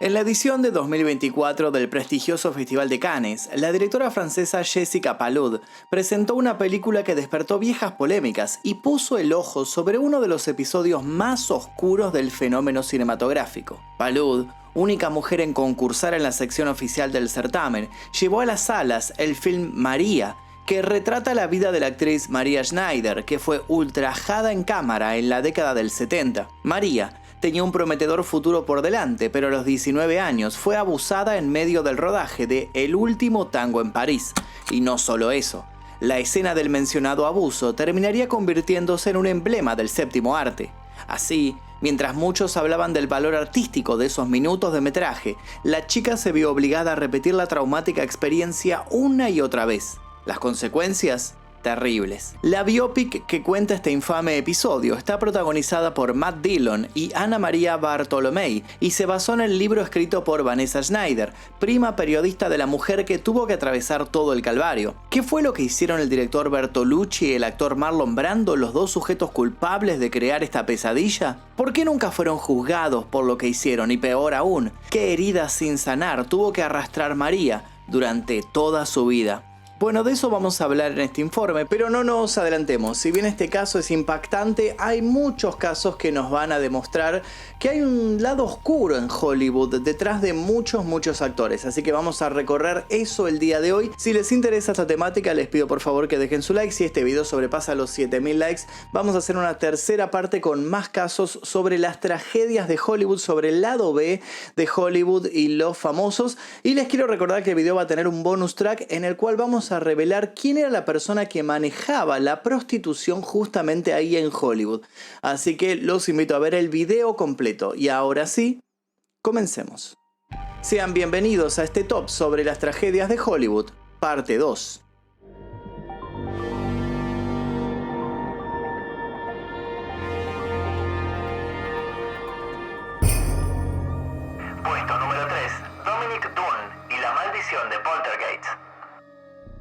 En la edición de 2024 del prestigioso Festival de Cannes, la directora francesa Jessica Palud presentó una película que despertó viejas polémicas y puso el ojo sobre uno de los episodios más oscuros del fenómeno cinematográfico. Palud, única mujer en concursar en la sección oficial del certamen, llevó a las salas el film María, que retrata la vida de la actriz Maria Schneider, que fue ultrajada en cámara en la década del 70. María tenía un prometedor futuro por delante, pero a los 19 años fue abusada en medio del rodaje de El último tango en París. Y no solo eso, la escena del mencionado abuso terminaría convirtiéndose en un emblema del séptimo arte. Así, mientras muchos hablaban del valor artístico de esos minutos de metraje, la chica se vio obligada a repetir la traumática experiencia una y otra vez. Las consecuencias, terribles. La biopic que cuenta este infame episodio está protagonizada por Matt Dillon y Ana María Bartolomei y se basó en el libro escrito por Vanessa Schneider, prima periodista de la mujer que tuvo que atravesar todo el calvario. ¿Qué fue lo que hicieron el director Bertolucci y el actor Marlon Brando, los dos sujetos culpables de crear esta pesadilla? ¿Por qué nunca fueron juzgados por lo que hicieron? Y peor aún, ¿qué heridas sin sanar tuvo que arrastrar María durante toda su vida? Bueno, de eso vamos a hablar en este informe, pero no nos adelantemos. Si bien este caso es impactante, hay muchos casos que nos van a demostrar que hay un lado oscuro en Hollywood detrás de muchos actores. Así que vamos a recorrer eso el día de hoy. Si les interesa esta temática, les pido por favor que dejen su like. Si este video sobrepasa los 7000 likes, vamos a hacer una tercera parte con más casos sobre las tragedias de Hollywood, sobre el lado B de Hollywood y los famosos. Y les quiero recordar que el video va a tener un bonus track en el cual vamos a revelar quién era la persona que manejaba la prostitución justamente ahí en Hollywood. Así que los invito a ver el video completo. Y ahora sí, comencemos. Sean bienvenidos a este top sobre las tragedias de Hollywood, parte 2. Puesto número 3, Dominique Dunne y la maldición de Poltergeist.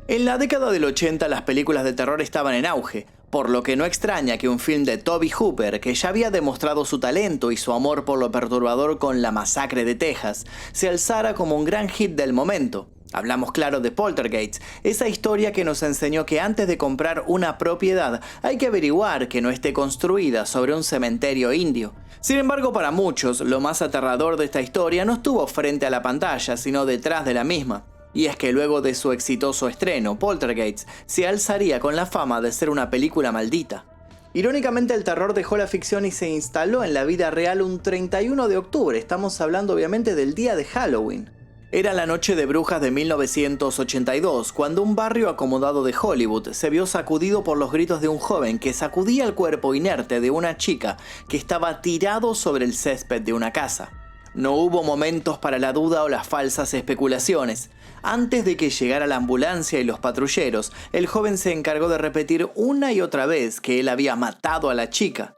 En la década del 80 las películas de terror estaban en auge, por lo que no extraña que un film de Tobe Hooper, que ya había demostrado su talento y su amor por lo perturbador con La Masacre de Texas, se alzara como un gran hit del momento. Hablamos claro de Poltergeist, esa historia que nos enseñó que antes de comprar una propiedad hay que averiguar que no esté construida sobre un cementerio indio. Sin embargo, para muchos, lo más aterrador de esta historia no estuvo frente a la pantalla, sino detrás de la misma. Y es que luego de su exitoso estreno, Poltergeist se alzaría con la fama de ser una película maldita. Irónicamente, el terror dejó la ficción y se instaló en la vida real un 31 de octubre, estamos hablando obviamente del día de Halloween. Era la noche de brujas de 1982, cuando un barrio acomodado de Hollywood se vio sacudido por los gritos de un joven que sacudía el cuerpo inerte de una chica que estaba tirado sobre el césped de una casa. No hubo momentos para la duda o las falsas especulaciones. Antes de que llegara la ambulancia y los patrulleros, el joven se encargó de repetir una y otra vez que él había matado a la chica.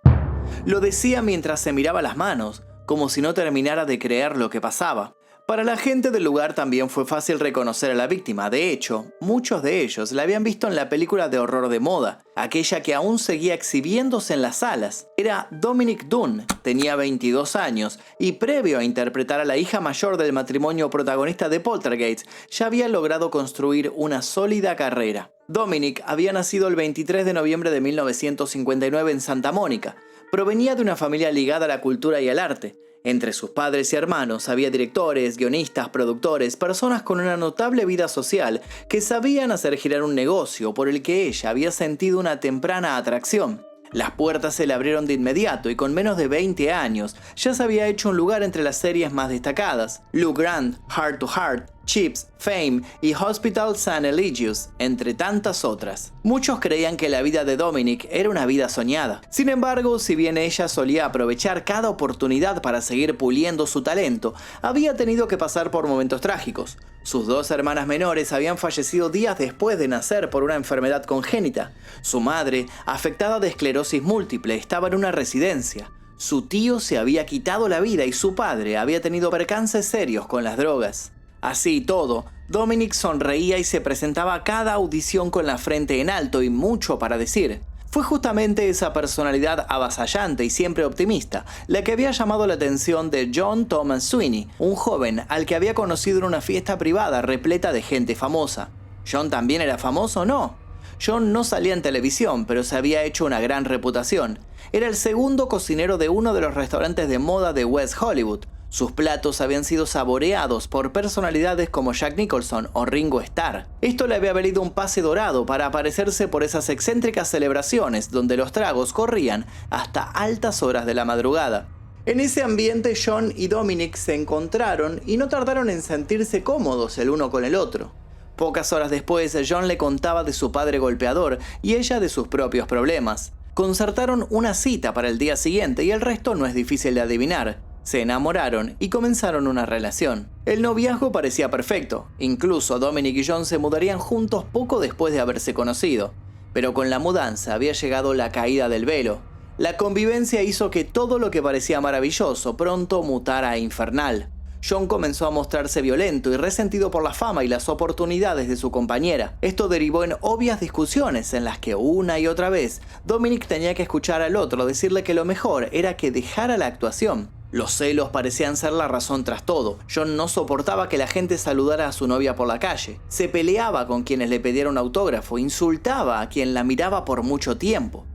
Lo decía mientras se miraba las manos, como si no terminara de creer lo que pasaba. Para la gente del lugar también fue fácil reconocer a la víctima. De hecho, muchos de ellos la habían visto en la película de horror de moda, aquella que aún seguía exhibiéndose en las salas. Era Dominique Dunne, tenía 22 años y previo a interpretar a la hija mayor del matrimonio protagonista de Poltergeist, ya había logrado construir una sólida carrera. Dominique había nacido el 23 de noviembre de 1959 en Santa Mónica. Provenía de una familia ligada a la cultura y al arte. Entre sus padres y hermanos había directores, guionistas, productores, personas con una notable vida social que sabían hacer girar un negocio por el que ella había sentido una temprana atracción. Las puertas se le abrieron de inmediato y con menos de 20 años ya se había hecho un lugar entre las series más destacadas: Lou Grant, Heart to Heart, Chips, Fame y Hospital St. Eligius, entre tantas otras. Muchos creían que la vida de Dominique era una vida soñada. Sin embargo, si bien ella solía aprovechar cada oportunidad para seguir puliendo su talento, había tenido que pasar por momentos trágicos. Sus dos hermanas menores habían fallecido días después de nacer por una enfermedad congénita. Su madre, afectada de esclerosis múltiple, estaba en una residencia. Su tío se había quitado la vida y su padre había tenido percances serios con las drogas. Así y todo, Dominique sonreía y se presentaba a cada audición con la frente en alto y mucho para decir. Fue justamente esa personalidad avasallante y siempre optimista la que había llamado la atención de John Thomas Sweeney, un joven al que había conocido en una fiesta privada repleta de gente famosa. ¿John también era famoso o no? John no salía en televisión, pero se había hecho una gran reputación. Era el segundo cocinero de uno de los restaurantes de moda de West Hollywood. Sus platos habían sido saboreados por personalidades como Jack Nicholson o Ringo Starr. Esto le había valido un pase dorado para aparecerse por esas excéntricas celebraciones donde los tragos corrían hasta altas horas de la madrugada. En ese ambiente, John y Dominic se encontraron y no tardaron en sentirse cómodos el uno con el otro. Pocas horas después, John le contaba de su padre golpeador y ella de sus propios problemas. Concertaron una cita para el día siguiente y el resto no es difícil de adivinar. Se enamoraron y comenzaron una relación. El noviazgo parecía perfecto, incluso Dominic y John se mudarían juntos poco después de haberse conocido. Pero con la mudanza había llegado la caída del velo. La convivencia hizo que todo lo que parecía maravilloso pronto mutara a infernal. John comenzó a mostrarse violento y resentido por la fama y las oportunidades de su compañera. Esto derivó en obvias discusiones en las que una y otra vez Dominic tenía que escuchar al otro decirle que lo mejor era que dejara la actuación. Los celos parecían ser la razón tras todo. John no soportaba que la gente saludara a su novia por la calle. Se peleaba con quienes le pedieran un autógrafo, insultaba a quien la miraba por mucho tiempo.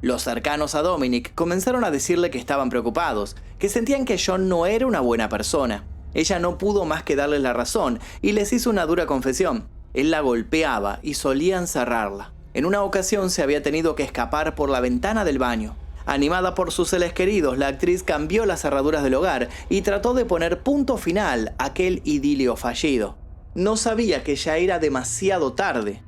Los cercanos a Dominic comenzaron a decirle que estaban preocupados, que sentían que John no era una buena persona. Ella no pudo más que darles la razón y les hizo una dura confesión. Él la golpeaba y solía encerrarla. En una ocasión se había tenido que escapar por la ventana del baño. Animada por sus seres queridos, la actriz cambió las cerraduras del hogar y trató de poner punto final a aquel idilio fallido. No sabía que ya era demasiado tarde.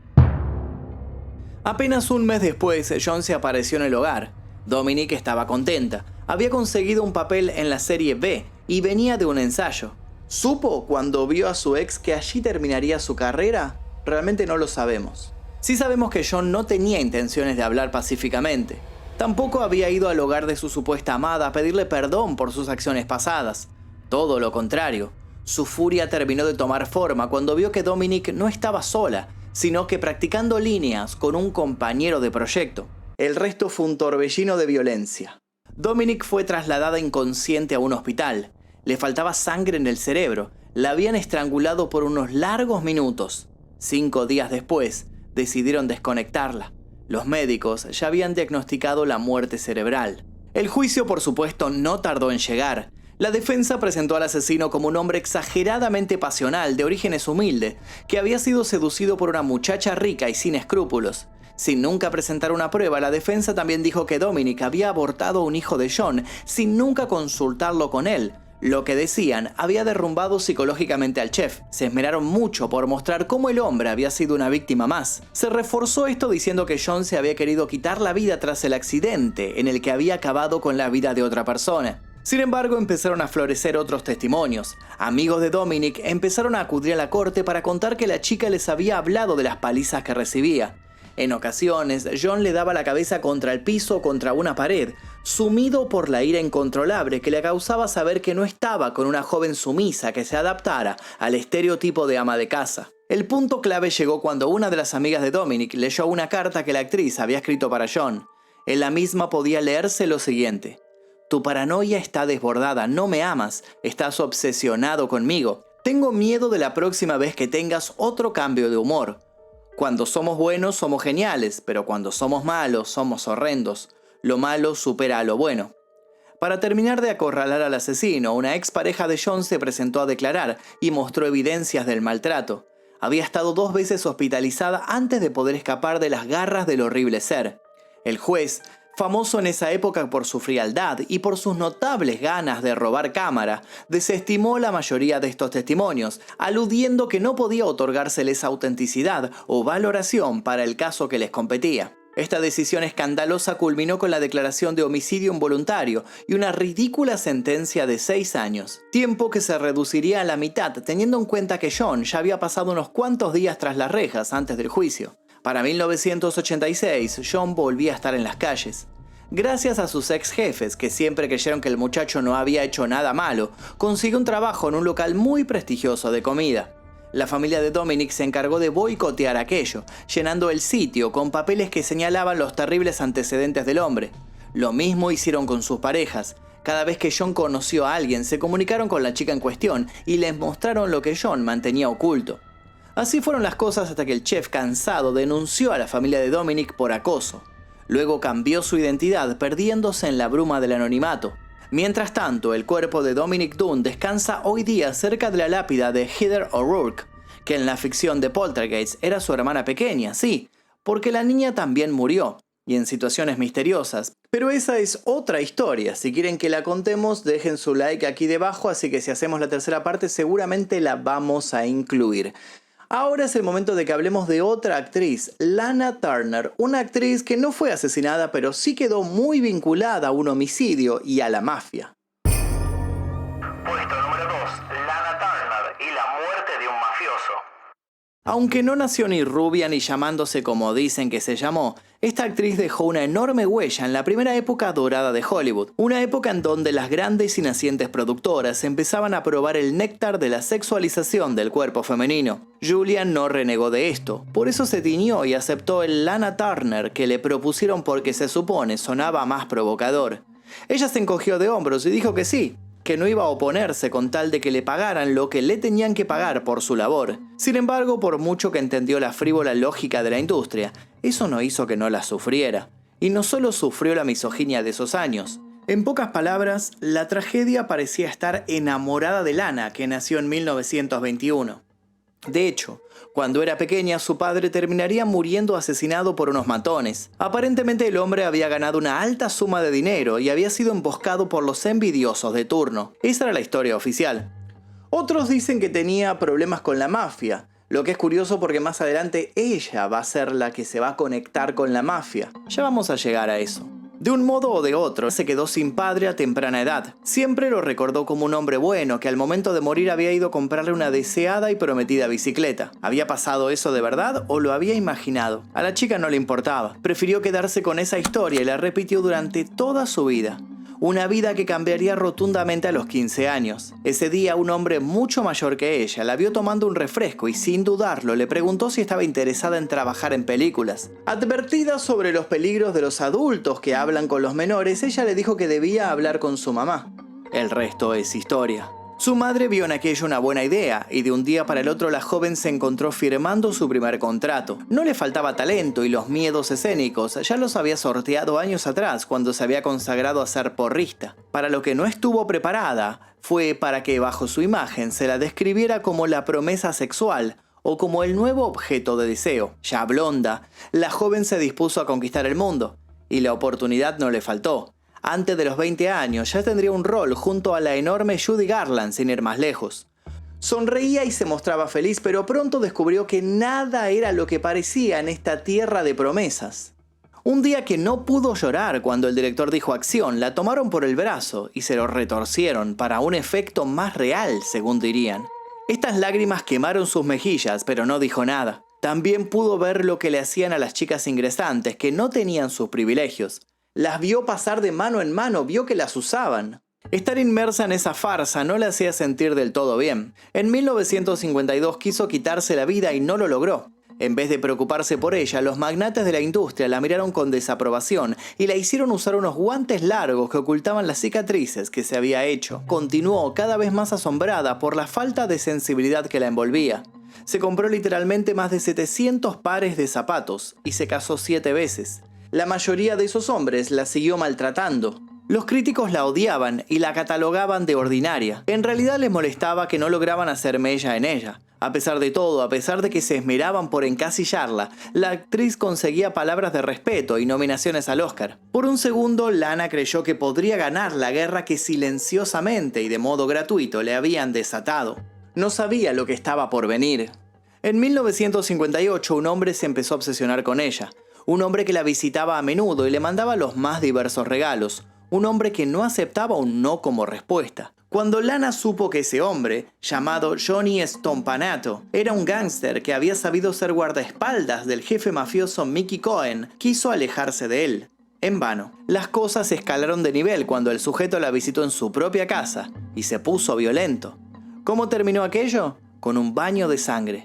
Apenas un mes después, John se apareció en el hogar. Dominic estaba contenta. Había conseguido un papel en la serie B y venía de un ensayo. ¿Supo cuando vio a su ex que allí terminaría su carrera? Realmente no lo sabemos. Sí sabemos que John no tenía intenciones de hablar pacíficamente. Tampoco había ido al hogar de su supuesta amada a pedirle perdón por sus acciones pasadas. Todo lo contrario. Su furia terminó de tomar forma cuando vio que Dominic no estaba sola, sino que practicando líneas con un compañero de proyecto. El resto fue un torbellino de violencia. Dominic fue trasladada inconsciente a un hospital. Le faltaba sangre en el cerebro. La habían estrangulado por unos largos minutos. 5 días después, decidieron desconectarla. Los médicos ya habían diagnosticado la muerte cerebral. El juicio, por supuesto, no tardó en llegar. La defensa presentó al asesino como un hombre exageradamente pasional, de orígenes humildes, que había sido seducido por una muchacha rica y sin escrúpulos. Sin nunca presentar una prueba, la defensa también dijo que Dominic había abortado un hijo de John sin nunca consultarlo con él. Lo que decían había derrumbado psicológicamente al chef. Se esmeraron mucho por mostrar cómo el hombre había sido una víctima más. Se reforzó esto diciendo que John se había querido quitar la vida tras el accidente en el que había acabado con la vida de otra persona. Sin embargo, empezaron a florecer otros testimonios. Amigos de Dominic empezaron a acudir a la corte para contar que la chica les había hablado de las palizas que recibía. En ocasiones, John le daba la cabeza contra el piso o contra una pared, sumido por la ira incontrolable que le causaba saber que no estaba con una joven sumisa que se adaptara al estereotipo de ama de casa. El punto clave llegó cuando una de las amigas de Dominic leyó una carta que la actriz había escrito para John. En la misma podía leerse lo siguiente: «Tu paranoia está desbordada, no me amas, estás obsesionado conmigo. Tengo miedo de la próxima vez que tengas otro cambio de humor. Cuando somos buenos somos geniales, pero cuando somos malos somos horrendos. Lo malo supera a lo bueno». Para terminar de acorralar al asesino, una expareja de John se presentó a declarar y mostró evidencias del maltrato. Había estado 2 veces hospitalizada antes de poder escapar de las garras del horrible ser. El juez, famoso en esa época por su frialdad y por sus notables ganas de robar cámara, desestimó la mayoría de estos testimonios, aludiendo que no podía otorgárseles autenticidad o valoración para el caso que les competía. Esta decisión escandalosa culminó con la declaración de homicidio involuntario y una ridícula sentencia de 6 años, tiempo que se reduciría a la mitad teniendo en cuenta que John ya había pasado unos cuantos días tras las rejas antes del juicio. Para 1986, John volvía a estar en las calles. Gracias a sus ex jefes, que siempre creyeron que el muchacho no había hecho nada malo, consiguió un trabajo en un local muy prestigioso de comida. La familia de Dominic se encargó de boicotear aquello, llenando el sitio con papeles que señalaban los terribles antecedentes del hombre. Lo mismo hicieron con sus parejas. Cada vez que John conoció a alguien, se comunicaron con la chica en cuestión y les mostraron lo que John mantenía oculto. Así fueron las cosas hasta que el chef, cansado, denunció a la familia de Dominic por acoso. Luego cambió su identidad, perdiéndose en la bruma del anonimato. Mientras tanto, el cuerpo de Dominic Dunne descansa hoy día cerca de la lápida de Heather O'Rourke, que en la ficción de Poltergeist era su hermana pequeña, sí, porque la niña también murió, y en situaciones misteriosas. Pero esa es otra historia. Si quieren que la contemos, dejen su like aquí debajo, así que si hacemos la tercera parte seguramente la vamos a incluir. Ahora es el momento de que hablemos de otra actriz, Lana Turner, una actriz que no fue asesinada, pero sí quedó muy vinculada a un homicidio y a la mafia. Puesto número 2, Lana Turner y la muerte de un mafioso. Aunque no nació ni rubia ni llamándose como dicen que se llamó, esta actriz dejó una enorme huella en la primera época dorada de Hollywood, una época en donde las grandes y nacientes productoras empezaban a probar el néctar de la sexualización del cuerpo femenino. Julia no renegó de esto, por eso se tiñó y aceptó el Lana Turner que le propusieron porque se supone sonaba más provocador. Ella se encogió de hombros y dijo que sí, que no iba a oponerse con tal de que le pagaran lo que le tenían que pagar por su labor. Sin embargo, por mucho que entendió la frívola lógica de la industria, eso no hizo que no la sufriera. Y no solo sufrió la misoginia de esos años. En pocas palabras, la tragedia parecía estar enamorada de Lana, que nació en 1921. De hecho, cuando era pequeña, su padre terminaría muriendo asesinado por unos matones. Aparentemente el hombre había ganado una alta suma de dinero y había sido emboscado por los envidiosos de turno. Esa era la historia oficial. Otros dicen que tenía problemas con la mafia, lo que es curioso porque más adelante ella va a ser la que se va a conectar con la mafia. Ya vamos a llegar a eso. De un modo o de otro, se quedó sin padre a temprana edad. Siempre lo recordó como un hombre bueno que al momento de morir había ido a comprarle una deseada y prometida bicicleta. ¿Había pasado eso de verdad o lo había imaginado? A la chica no le importaba. Prefirió quedarse con esa historia y la repitió durante toda su vida. Una vida que cambiaría rotundamente a los 15 años. Ese día un hombre mucho mayor que ella la vio tomando un refresco y sin dudarlo le preguntó si estaba interesada en trabajar en películas. Advertida sobre los peligros de los adultos que hablan con los menores, ella le dijo que debía hablar con su mamá. El resto es historia. Su madre vio en aquello una buena idea y de un día para el otro la joven se encontró firmando su primer contrato. No le faltaba talento y los miedos escénicos ya los había sorteado años atrás cuando se había consagrado a ser porrista. Para lo que no estuvo preparada fue para que bajo su imagen se la describiera como la promesa sexual o como el nuevo objeto de deseo. Ya blonda, la joven se dispuso a conquistar el mundo y la oportunidad no le faltó. Antes de los 20 años ya tendría un rol junto a la enorme Judy Garland sin ir más lejos. Sonreía y se mostraba feliz, pero pronto descubrió que nada era lo que parecía en esta tierra de promesas. Un día que no pudo llorar cuando el director dijo acción, la tomaron por el brazo y se lo retorcieron para un efecto más real, según dirían. Estas lágrimas quemaron sus mejillas, pero no dijo nada. También pudo ver lo que le hacían a las chicas ingresantes que no tenían sus privilegios. Las vio pasar de mano en mano, vio que las usaban. Estar inmersa en esa farsa no la hacía sentir del todo bien. En 1952 quiso quitarse la vida y no lo logró. En vez de preocuparse por ella, los magnates de la industria la miraron con desaprobación y la hicieron usar unos guantes largos que ocultaban las cicatrices que se había hecho. Continuó cada vez más asombrada por la falta de sensibilidad que la envolvía. Se compró literalmente más de 700 pares de zapatos y se casó 7 veces. La mayoría de esos hombres la siguió maltratando. Los críticos la odiaban y la catalogaban de ordinaria. En realidad les molestaba que no lograban hacer mella en ella. A pesar de todo, a pesar de que se esmeraban por encasillarla, la actriz conseguía palabras de respeto y nominaciones al Oscar. Por un segundo, Lana creyó que podría ganar la guerra que silenciosamente y de modo gratuito le habían desatado. No sabía lo que estaba por venir. En 1958, un hombre se empezó a obsesionar con ella. Un hombre que la visitaba a menudo y le mandaba los más diversos regalos. Un hombre que no aceptaba un no como respuesta. Cuando Lana supo que ese hombre, llamado Johnny Stompanato, era un gángster que había sabido ser guardaespaldas del jefe mafioso Mickey Cohen, quiso alejarse de él. En vano. Las cosas escalaron de nivel cuando el sujeto la visitó en su propia casa y se puso violento. ¿Cómo terminó aquello? con un baño de sangre.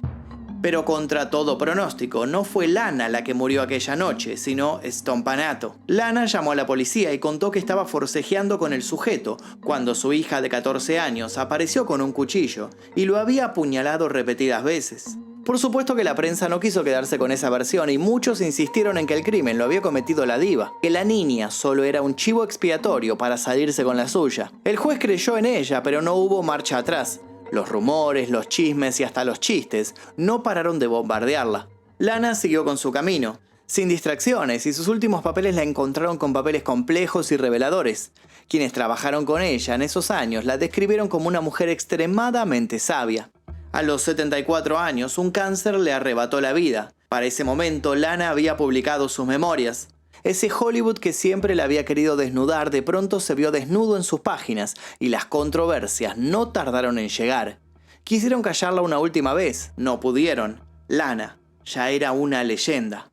Pero contra todo pronóstico, no fue Lana la que murió aquella noche, sino Stompanato. Lana llamó a la policía y contó que estaba forcejeando con el sujeto cuando su hija de 14 años apareció con un cuchillo y lo había apuñalado repetidas veces. Por supuesto que la prensa no quiso quedarse con esa versión y muchos insistieron en que el crimen lo había cometido la diva, que la niña solo era un chivo expiatorio para salirse con la suya. El juez creyó en ella, pero no hubo marcha atrás. Los rumores, los chismes y hasta los chistes no pararon de bombardearla. Lana siguió con su camino, sin distracciones, y sus últimos papeles la encontraron con papeles complejos y reveladores. Quienes trabajaron con ella en esos años la describieron como una mujer extremadamente sabia. A los 74 años, un cáncer le arrebató la vida. Para ese momento, Lana había publicado sus memorias. Ese Hollywood que siempre la había querido desnudar de pronto se vio desnudo en sus páginas y las controversias no tardaron en llegar. Quisieron callarla una última vez, no pudieron. Lana ya era una leyenda.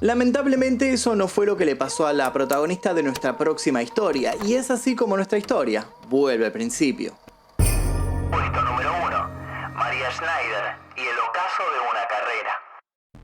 Lamentablemente eso no fue lo que le pasó a la protagonista de nuestra próxima historia, y es así como nuestra historia vuelve al principio. Puesto número 1. Maria Schneider y el ocaso de una carrera.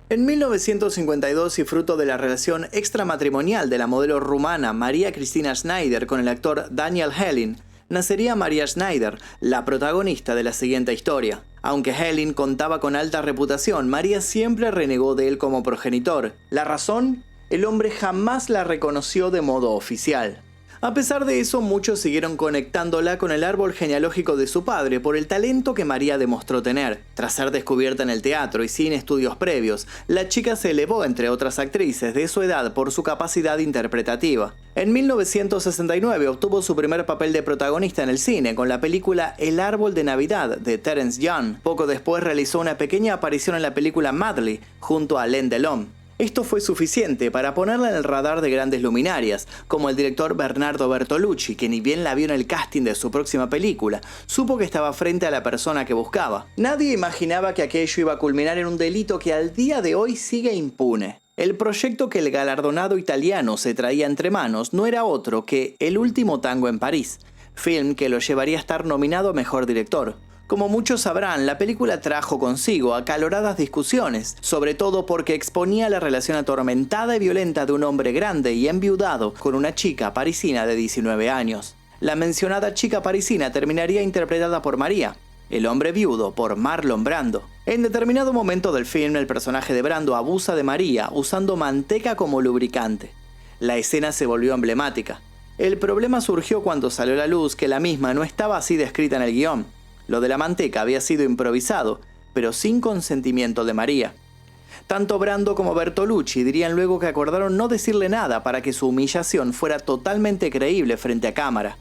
En 1952, y fruto de la relación extramatrimonial de la modelo rumana María Cristina Schneider con el actor Daniel Helin, nacería Maria Schneider, la protagonista de la siguiente historia. Aunque Helin contaba con alta reputación, María siempre renegó de él como progenitor. ¿La razón? El hombre jamás la reconoció de modo oficial. A pesar de eso, muchos siguieron conectándola con el árbol genealógico de su padre por el talento que María demostró tener. Tras ser descubierta en el teatro y sin estudios previos, la chica se elevó entre otras actrices de su edad por su capacidad interpretativa. En 1969 obtuvo su primer papel de protagonista en el cine con la película El árbol de Navidad de Terence Young. Poco después realizó una pequeña aparición en la película Madly junto a Alain Delon. Esto fue suficiente para ponerla en el radar de grandes luminarias, como el director Bernardo Bertolucci, que ni bien la vio en el casting de su próxima película, supo que estaba frente a la persona que buscaba. Nadie imaginaba que aquello iba a culminar en un delito que al día de hoy sigue impune. El proyecto que el galardonado italiano se traía entre manos no era otro que El último tango en París, film que lo llevaría a estar nominado a Mejor Director. Como muchos sabrán, la película trajo consigo acaloradas discusiones, sobre todo porque exponía la relación atormentada y violenta de un hombre grande y enviudado con una chica parisina de 19 años. La mencionada chica parisina terminaría interpretada por María, el hombre viudo por Marlon Brando. En determinado momento del film, el personaje de Brando abusa de María usando manteca como lubricante. La escena se volvió emblemática. El problema surgió cuando salió a la luz que la misma no estaba así descrita en el guión. Lo de la manteca había sido improvisado, pero sin consentimiento de María. Tanto Brando como Bertolucci dirían luego que acordaron no decirle nada para que su humillación fuera totalmente creíble frente a cámara.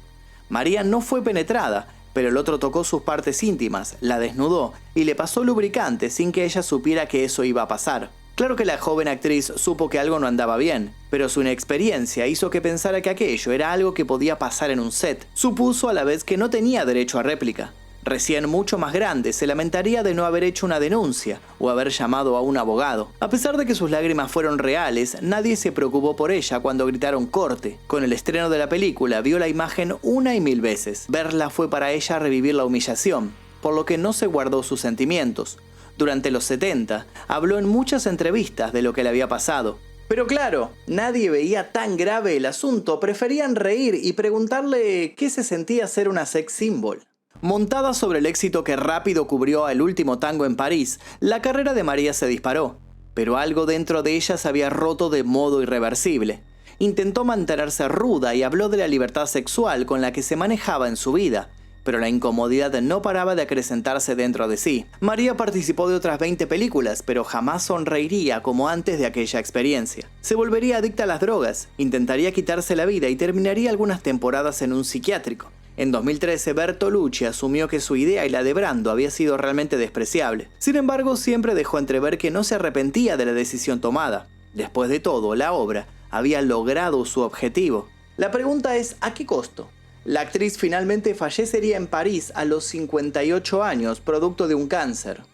María no fue penetrada, pero el otro tocó sus partes íntimas, la desnudó y le pasó lubricante sin que ella supiera que eso iba a pasar. Claro que la joven actriz supo que algo no andaba bien, pero su inexperiencia hizo que pensara que aquello era algo que podía pasar en un set. Supuso a la vez que no tenía derecho a réplica. Recién mucho más grande, se lamentaría de no haber hecho una denuncia o haber llamado a un abogado. A pesar de que sus lágrimas fueron reales, nadie se preocupó por ella cuando gritaron corte. Con el estreno de la película vio la imagen una y mil veces. Verla fue para ella revivir la humillación, por lo que no se guardó sus sentimientos. Durante los 70, habló en muchas entrevistas de lo que le había pasado. Pero claro, nadie veía tan grave el asunto, preferían reír y preguntarle qué se sentía ser una sex symbol. Montada sobre el éxito que rápido cubrió a El último tango en París, la carrera de María se disparó, pero algo dentro de ella se había roto de modo irreversible. Intentó mantenerse ruda y habló de la libertad sexual con la que se manejaba en su vida, pero la incomodidad no paraba de acrecentarse dentro de sí. María participó de otras 20 películas, pero jamás sonreiría como antes de aquella experiencia. Se volvería adicta a las drogas, intentaría quitarse la vida y terminaría algunas temporadas en un psiquiátrico. En 2013, Bertolucci asumió que su idea y la de Brando había sido realmente despreciable. Sin embargo, siempre dejó entrever que no se arrepentía de la decisión tomada. Después de todo, la obra había logrado su objetivo. La pregunta es, ¿a qué costo? La actriz finalmente fallecería en París a los 58 años, producto de un cáncer.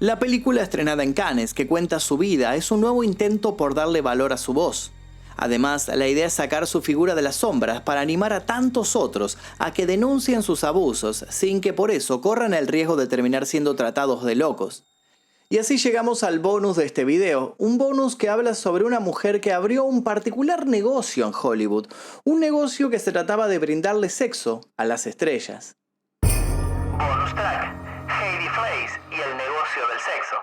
La película estrenada en Cannes, que cuenta su vida, es un nuevo intento por darle valor a su voz. Además, la idea es sacar su figura de las sombras para animar a tantos otros a que denuncien sus abusos sin que por eso corran el riesgo de terminar siendo tratados de locos. Y así llegamos al bonus de este video, un bonus que habla sobre una mujer que abrió un particular negocio en Hollywood, un negocio que se trataba de brindarle sexo a las estrellas. Bonus track, Heidi Fleiss y el negocio del sexo.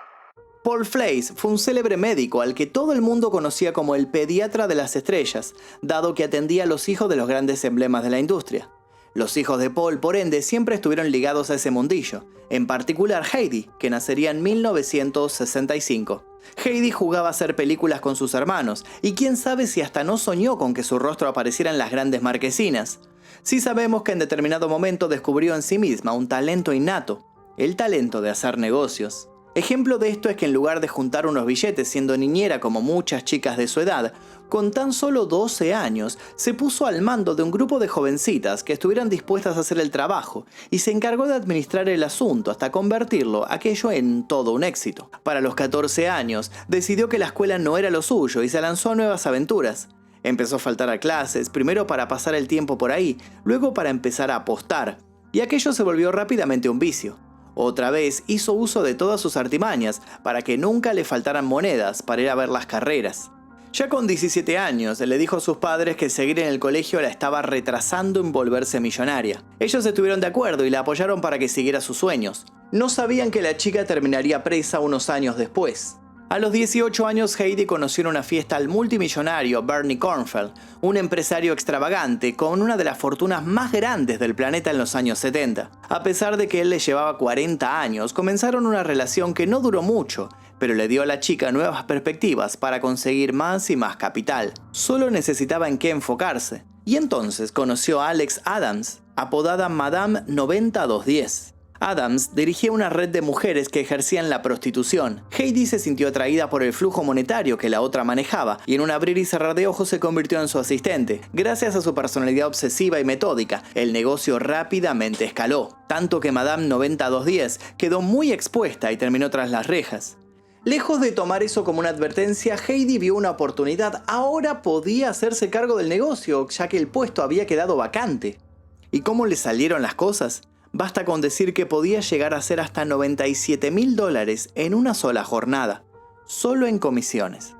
Paul Fleiss fue un célebre médico al que todo el mundo conocía como el pediatra de las estrellas, dado que atendía a los hijos de los grandes emblemas de la industria. Los hijos de Paul, por ende, siempre estuvieron ligados a ese mundillo, en particular Heidi, que nacería en 1965. Heidi jugaba a hacer películas con sus hermanos, y quién sabe si hasta no soñó con que su rostro apareciera en las grandes marquesinas. Sí sabemos que en determinado momento descubrió en sí misma un talento innato, el talento de hacer negocios. Ejemplo de esto es que en lugar de juntar unos billetes siendo niñera como muchas chicas de su edad, con tan solo 12 años se puso al mando de un grupo de jovencitas que estuvieran dispuestas a hacer el trabajo y se encargó de administrar el asunto hasta convertirlo aquello en todo un éxito. Para los 14 años decidió que la escuela no era lo suyo y se lanzó a nuevas aventuras. Empezó a faltar a clases, primero para pasar el tiempo por ahí, luego para empezar a apostar, y aquello se volvió rápidamente un vicio. Otra vez hizo uso de todas sus artimañas para que nunca le faltaran monedas para ir a ver las carreras. Ya con 17 años le dijo a sus padres que seguir en el colegio la estaba retrasando en volverse millonaria. Ellos estuvieron de acuerdo y la apoyaron para que siguiera sus sueños. No sabían que la chica terminaría presa unos años después. A los 18 años Heidi conoció en una fiesta al multimillonario Bernie Kornfeld, un empresario extravagante con una de las fortunas más grandes del planeta en los años 70. A pesar de que él le llevaba 40 años, comenzaron una relación que no duró mucho, pero le dio a la chica nuevas perspectivas para conseguir más y más capital. Solo necesitaba en qué enfocarse. Y entonces conoció a Alex Adams, apodada Madame 90210. Adams dirigía una red de mujeres que ejercían la prostitución. Heidi se sintió atraída por el flujo monetario que la otra manejaba y en un abrir y cerrar de ojos se convirtió en su asistente. Gracias a su personalidad obsesiva y metódica, el negocio rápidamente escaló, tanto que Madame 90210 quedó muy expuesta y terminó tras las rejas. Lejos de tomar eso como una advertencia, Heidi vio una oportunidad. Ahora podía hacerse cargo del negocio, ya que el puesto había quedado vacante. ¿Y cómo le salieron las cosas? Basta con decir que podía llegar a ser hasta $97.000 en una sola jornada, solo en comisiones.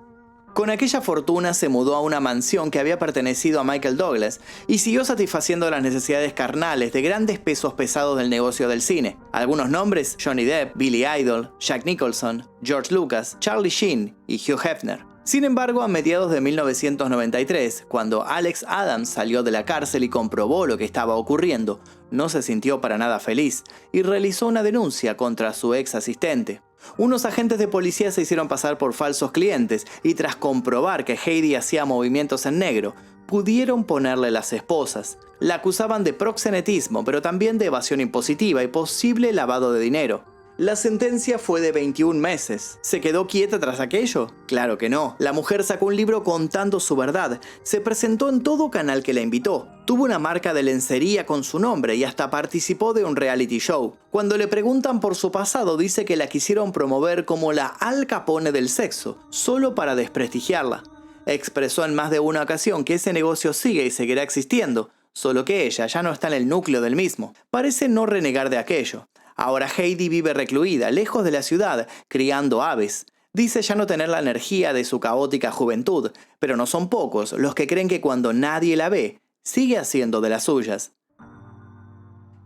Con aquella fortuna se mudó a una mansión que había pertenecido a Michael Douglas y siguió satisfaciendo las necesidades carnales de grandes pesos pesados del negocio del cine. Algunos nombres: Johnny Depp, Billy Idol, Jack Nicholson, George Lucas, Charlie Sheen y Hugh Hefner. Sin embargo, a mediados de 1993, cuando Alex Adams salió de la cárcel y comprobó lo que estaba ocurriendo, no se sintió para nada feliz y realizó una denuncia contra su ex asistente. Unos agentes de policía se hicieron pasar por falsos clientes y tras comprobar que Heidi hacía movimientos en negro, pudieron ponerle las esposas. La acusaban de proxenetismo, pero también de evasión impositiva y posible lavado de dinero. La sentencia fue de 21 meses. ¿Se quedó quieta tras aquello? Claro que no. La mujer sacó un libro contando su verdad. Se presentó en todo canal que la invitó. Tuvo una marca de lencería con su nombre y hasta participó de un reality show. Cuando le preguntan por su pasado, dice que la quisieron promover como la Al Capone del sexo, solo para desprestigiarla. Expresó en más de una ocasión que ese negocio sigue y seguirá existiendo, solo que ella ya no está en el núcleo del mismo. Parece no renegar de aquello. Ahora Heidi vive recluida, lejos de la ciudad, criando aves. Dice ya no tener la energía de su caótica juventud, pero no son pocos los que creen que cuando nadie la ve, sigue haciendo de las suyas.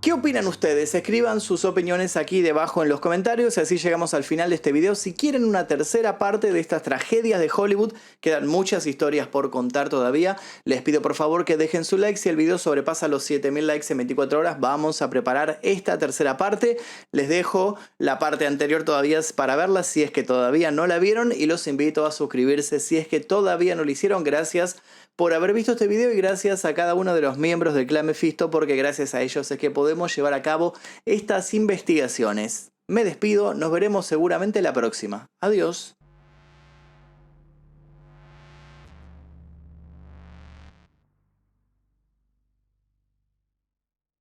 ¿Qué opinan ustedes? Escriban sus opiniones aquí debajo en los comentarios y así llegamos al final de este video. Si quieren una tercera parte de estas tragedias de Hollywood, quedan muchas historias por contar todavía. Les pido por favor que dejen su like. Si el video sobrepasa los 7000 likes en 24 horas, vamos a preparar esta tercera parte. Les dejo la parte anterior todavía para verla si es que todavía no la vieron y los invito a suscribirse si es que todavía no lo hicieron. Gracias por haber visto este video y gracias a cada uno de los miembros del Clan Mephisto, porque gracias a ellos es que podemos llevar a cabo estas investigaciones. Me despido, nos veremos seguramente la próxima. Adiós.